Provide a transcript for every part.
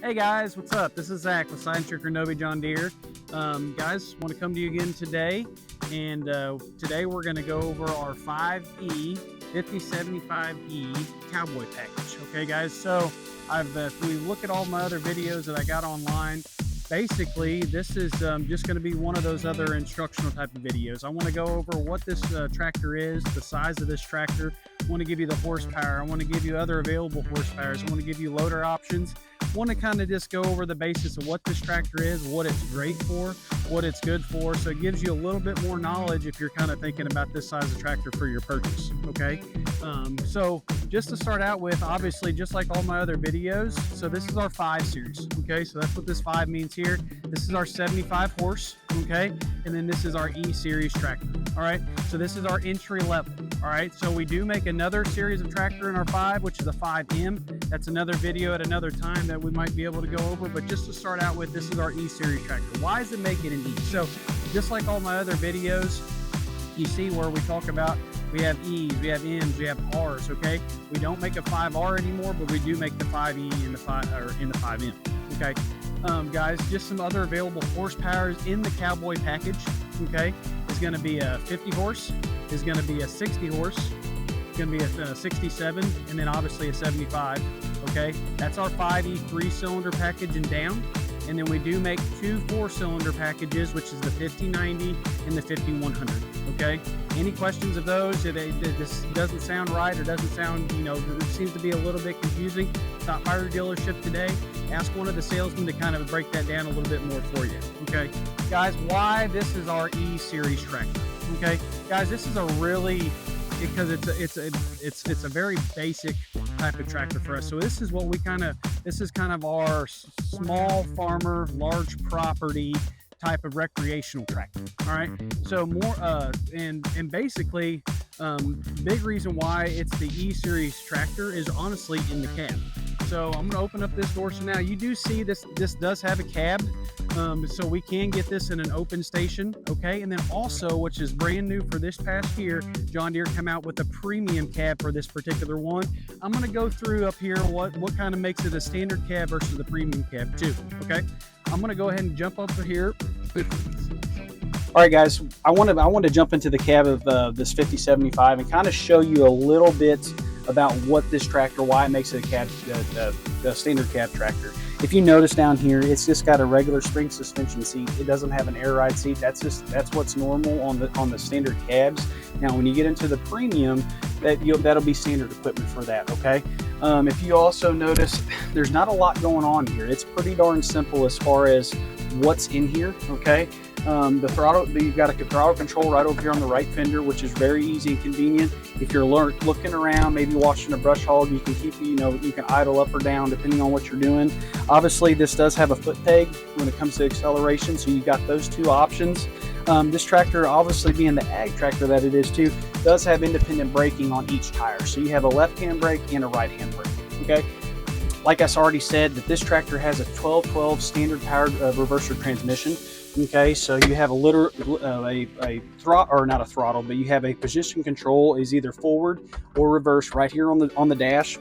Hey guys, what's up? This is Zach with Science Tricker Novi John Deere. Guys, want to come to you again today, and today we're going to go over our 5E 5075E Cowboy package. Okay, guys. So if we look at all my other videos that I got online, basically this is just going to be one of those other instructional type of videos. I want to go over what this tractor is, the size of this tractor. I want to give you the horsepower. I want to give you other available horsepowers. I want to give you loader options. Want to kind of just go over the basis of what this tractor is, what it's great for, what it's good for. So it gives you a little bit more knowledge if you're kind of thinking about this size of tractor for your purchase. Okay. So just to start out with, obviously, just like all my other videos, so this is our 5 series. Okay. So that's what this 5 means here. This is our 75 horse. Okay. And then this is our E series tractor. All right. So this is our entry level. All right. So we do make another series of tractor in our 5, which is a 5M. That's another video at another time that we might be able to go over, but just to start out with, this is our E series tractor. Why does it make it an E? So just like all my other videos, you see where we talk about we have E's, we have M's, we have R's. Okay, we don't make a 5R anymore, but we do make the 5E and the 5M. Okay, guys, just some other available horsepowers in the Cowboy package. Okay, is going to be a 50 horse, is going to be a 60 horse, going to be a 67, and then obviously a 75. Okay, that's our 5E 3-cylinder package and down. And then we do make 2 4-cylinder packages, which is the 5090 and the 5100. Okay, any questions of those? If this doesn't sound right or doesn't sound, it seems to be a little bit confusing, stop by your dealership today. Ask one of the salesmen to kind of break that down a little bit more for you. Okay, guys, why this is our E series tractor? Okay, guys, this is a really, because it's a very basic type of tractor for us. So this is what this is kind of our small farmer, large property type of recreational tractor. All right. So more and basically, big reason why it's the E series tractor is honestly in the cab. So I'm going to open up this door. So now you do see this does have a cab. So we can get this in an open station. Okay. And then also, which is brand new for this past year, John Deere come out with a premium cab for this particular one. I'm going to go through up here what kind of makes it a standard cab versus the premium cab too. Okay. I'm going to go ahead and jump over here. All right, guys, I want to jump into the cab of this 5075 and kind of show you a little bit about what this tractor, why it makes it a cab, the standard cab tractor. If you notice down here, it's just got a regular spring suspension seat. It doesn't have an air ride seat. That's what's normal on the standard cabs. Now, when you get into the premium, that'll be standard equipment for that. Okay. If you also notice, there's not a lot going on here. It's pretty darn simple as far as what's in here. Okay. The throttle, you've got a throttle control right over here on the right fender, which is very easy and convenient. If you're looking around, maybe watching a brush hog, you can keep, you can idle up or down depending on what you're doing. Obviously, this does have a foot peg when it comes to acceleration, so you've got those 2 options. This tractor, obviously being the ag tractor that it is too, does have independent braking on each tire. So you have a left-hand brake and a right-hand brake. Okay. Like I already said, that this tractor has a 1212 standard powered reverser transmission. Okay, so you have a throttle, or not a throttle, but you have a position control is either forward or reverse right here on the dash.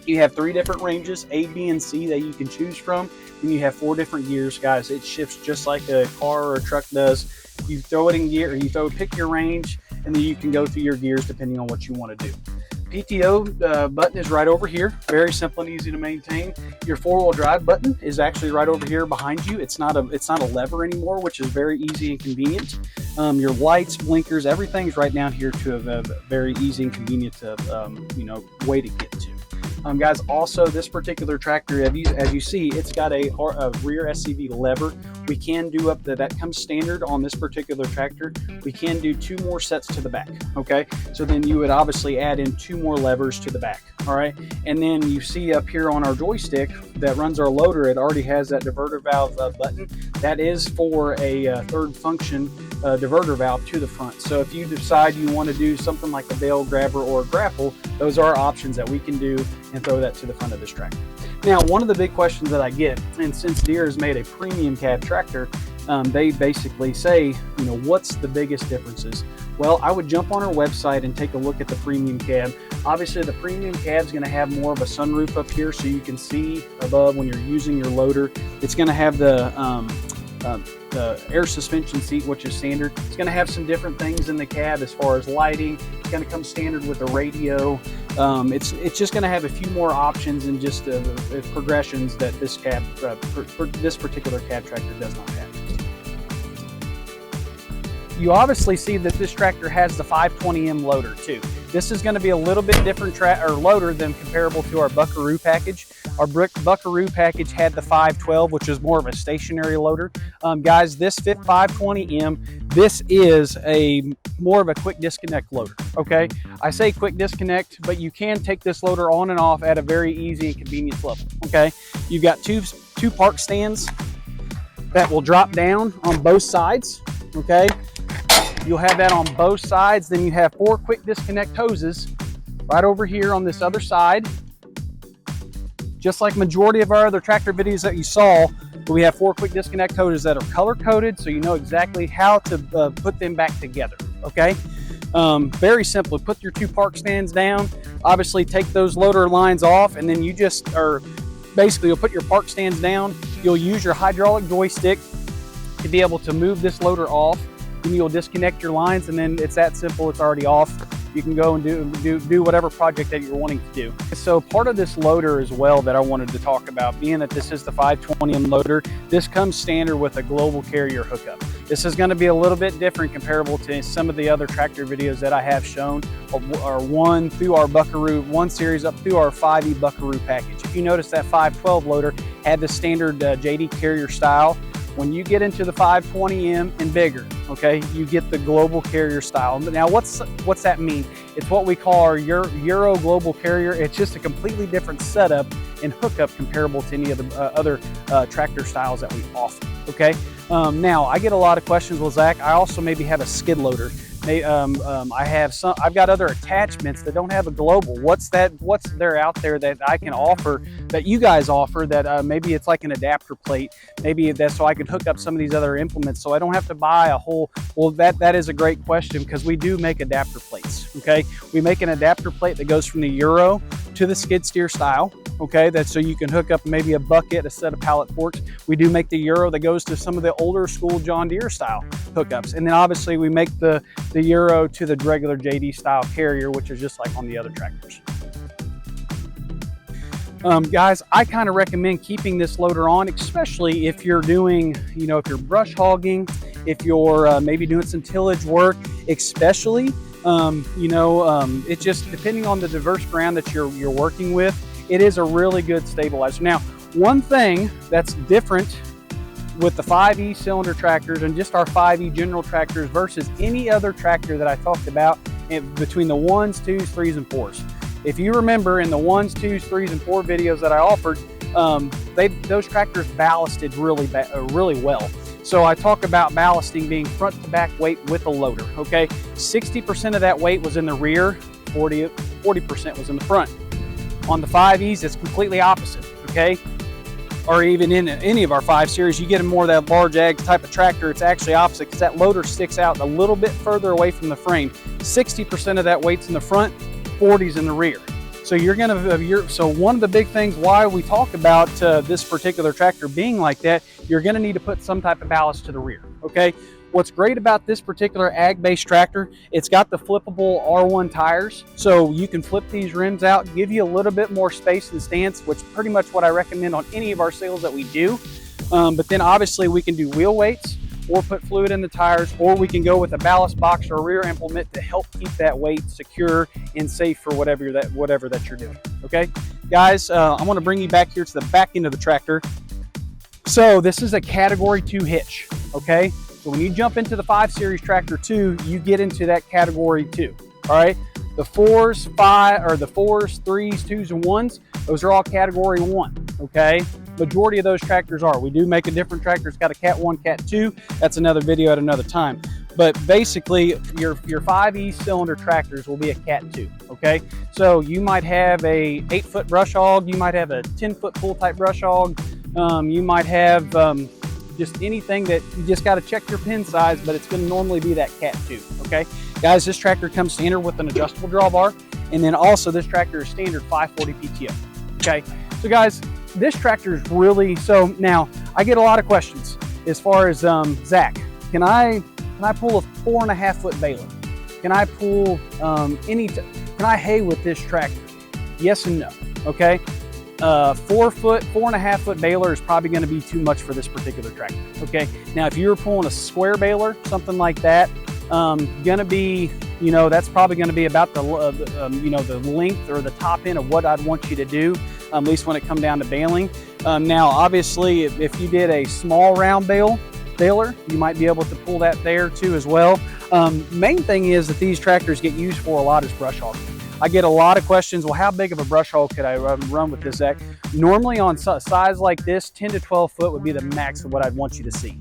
You have 3 different ranges, A, B, and C, that you can choose from. And you have 4 different gears, guys. It shifts just like a car or a truck does. You throw it in gear, or pick your range, and then you can go through your gears depending on what you want to do. PTO button is right over here, very simple and easy to maintain. Your 4-wheel drive button is actually right over here behind you. It's not a lever anymore, which is very easy and convenient. Your lights, blinkers, everything's right down here to a very easy and convenient way to get to. Guys, also this particular tractor, as you see, it's got a rear SCV lever. We can do that comes standard on this particular tractor. We can do 2 more sets to the back. Okay, so then you would obviously add in 2 more levers to the back. All right, and then you see up here on our joystick that runs our loader, it already has that diverter valve button. That is for a third function diverter valve to the front. So if you decide you want to do something like a bail grabber or a grapple, those are options that we can do and throw that to the front of this tractor. Now, one of the big questions that I get, and since Deere has made a premium cab tractor, they basically say, what's the biggest differences? Well, I would jump on our website and take a look at the premium cab. Obviously the premium cab is going to have more of a sunroof up here so you can see above when you're using your loader. It's going to have the air suspension seat, which is standard. It's going to have some different things in the cab as far as lighting. It's going to come standard with a radio. It's just going to have a few more options and just progressions that this cab, this particular cab tractor does not have. You obviously see that this tractor has the 520M loader too. This is going to be a little bit different loader than comparable to our Buckaroo package. Our Buckaroo package had the 512, which is more of a stationary loader. Guys, this 520M, this is more of a quick disconnect loader, okay? I say quick disconnect, but you can take this loader on and off at a very easy and convenience level, okay? You've got two park stands that will drop down on both sides, okay? You'll have that on both sides. Then you have 4 quick disconnect hoses right over here on this other side. Just like majority of our other tractor videos that you saw, we have 4 quick disconnect hoses that are color coded so you know exactly how to put them back together, okay? Very simple. Put your 2 park stands down. Obviously take those loader lines off, and then you just basically you'll put your park stands down. You'll use your hydraulic joystick to be able to move this loader off. Then you'll disconnect your lines, and then it's that simple. It's already off. You can go and do whatever project that you're wanting to do. So part of this loader as well that I wanted to talk about, being that this is the 520M loader, this comes standard with a global carrier hookup. This is going to be a little bit different comparable to some of the other tractor videos that I have shown, or one through our Buckaroo, one series up through our 5E Buckaroo package. If you notice, that 512 loader had the standard JD carrier style. When you get into the 520M and bigger, okay, you get the global carrier style. Now, what's that mean? It's what we call our Euro global carrier. It's just a completely different setup and hookup comparable to any of the other tractor styles that we offer, okay? Now, I get a lot of questions, well, Zach, I also maybe have a skid loader. I've got other attachments that don't have a global. What's there out there that I can offer, that you guys offer, that maybe it's like an adapter plate, maybe that's so I can hook up some of these other implements so I don't have to buy a whole, well, that is a great question, because we do make adapter plates, okay? We make an adapter plate that goes from the Euro to the skid steer style, okay? That's so you can hook up maybe a bucket, a set of pallet forks. We do make the Euro that goes to some of the older school John Deere style hookups. And then obviously we make the Euro to the regular JD style carrier, which is just like on the other tractors. Guys, I kind of recommend keeping this loader on, especially if you're doing, if you're brush hogging, if you're maybe doing some tillage work, especially, it just depending on the diverse ground that you're working with, it is a really good stabilizer. Now, one thing that's different with the 5E cylinder tractors and just our 5E general tractors versus any other tractor that I talked about between the 1s, 2s, 3s, and 4s. If you remember in the 1s, 2s, 3s, and 4 videos that I offered, those tractors ballasted really well. So I talk about ballasting being front to back weight with a loader, okay? 60% of that weight was in the rear, 40% was in the front. On the 5Es, it's completely opposite, okay? Or even in any of our 5 series, you get more of that large ag type of tractor, it's actually opposite, because that loader sticks out a little bit further away from the frame. 60% of that weight's in the front, 40's in the rear. So so one of the big things why we talk about this particular tractor being like that, you're gonna need to put some type of ballast to the rear, okay? What's great about this particular ag-based tractor, it's got the flippable R1 tires, so you can flip these rims out, give you a little bit more space and stance, which is pretty much what I recommend on any of our sales that we do. But then obviously we can do wheel weights, or put fluid in the tires, or we can go with a ballast box or a rear implement to help keep that weight secure and safe for whatever that you're doing, okay? Guys, I want to bring you back here to the back end of the tractor. So this is a Category 2 hitch, okay? So when you jump into the 5 Series Tractor 2, you get into that Category 2, all right? The 4s, 3s, 2s, and 1s, those are all Category 1, okay? Majority of those tractors are. We do make a different tractor. It's got a Cat 1, Cat 2. That's another video at another time. But basically, your 5E cylinder tractors will be a Cat 2, okay? So you might have a 8-foot brush hog. You might have a 10-foot full type brush hog. You might have just anything that you just got to check your pin size, but it's going to normally be that Cat 2, okay? Guys, this tractor comes standard with an adjustable drawbar, And then also this tractor is standard 540 PTO. Okay, so guys, this tractor is really, so now I get a lot of questions as far as Zach, can I pull a 4.5 foot baler? Can I pull can I hay with this tractor? Yes and no. Okay, 4.5 foot baler is probably going to be too much for this particular tractor. Okay, now if you were pulling a square baler, something like that, gonna be, you know, that's probably going to be about the you know, the length or the top end of what I'd want you to do, at least when it come down to baling. Now obviously if you did a small round baler, you might be able to pull that there too as well. Main thing is that these tractors get used for a lot is brush hogging. I get a lot of questions, well, how big of a brush hog could I run with this, Zach? Normally on size like this, 10 to 12 foot would be the max of what I'd want you to see.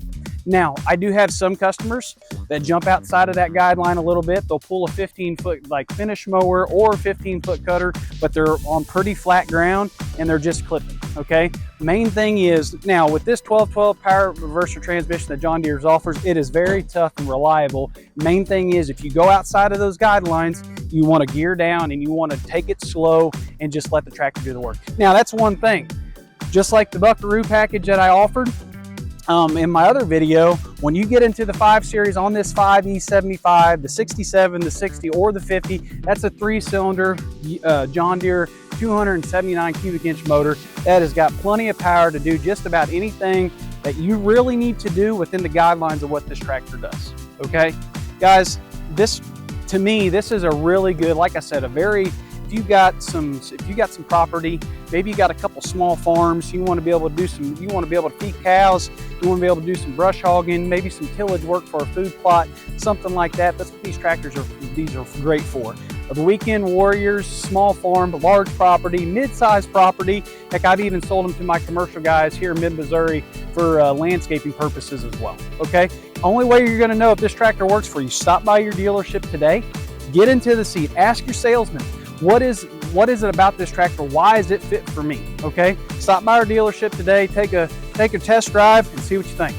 Now, I do have some customers that jump outside of that guideline a little bit. They'll pull a 15 foot like finish mower or a 15 foot cutter, but they're on pretty flat ground and they're just clipping, okay? Main thing is, now with this 1212 PowrReverser transmission that John Deere offers, it is very tough and reliable. Main thing is, if you go outside of those guidelines, you want to gear down and you want to take it slow and just let the tractor do the work. Now, that's one thing. Just like the Buckaroo package that I offered, in my other video, when you get into the 5 series on this 5E75, the 67, the 60, or the 50, that's a 3-cylinder John Deere 279 cubic inch motor that has got plenty of power to do just about anything that you really need to do within the guidelines of what this tractor does. Okay, guys, this, to me, this is a really good, like I said, a very, if you got some property, maybe you got a couple small farms, you want to be able to do some, you want to be able to feed cows, you want to be able to do some brush hogging, maybe some tillage work for a food plot, something like that. That's what these tractors are, these are great for. The weekend warriors, small farm, large property, mid-sized property. Heck, I've even sold them to my commercial guys here in mid-Missouri for landscaping purposes as well, okay? Only way you're gonna know if this tractor works for you, stop by your dealership today, get into the seat, ask your salesman, what is it about this tractor? Why is it fit for me? Okay, stop by our dealership today, take a test drive and see what you think.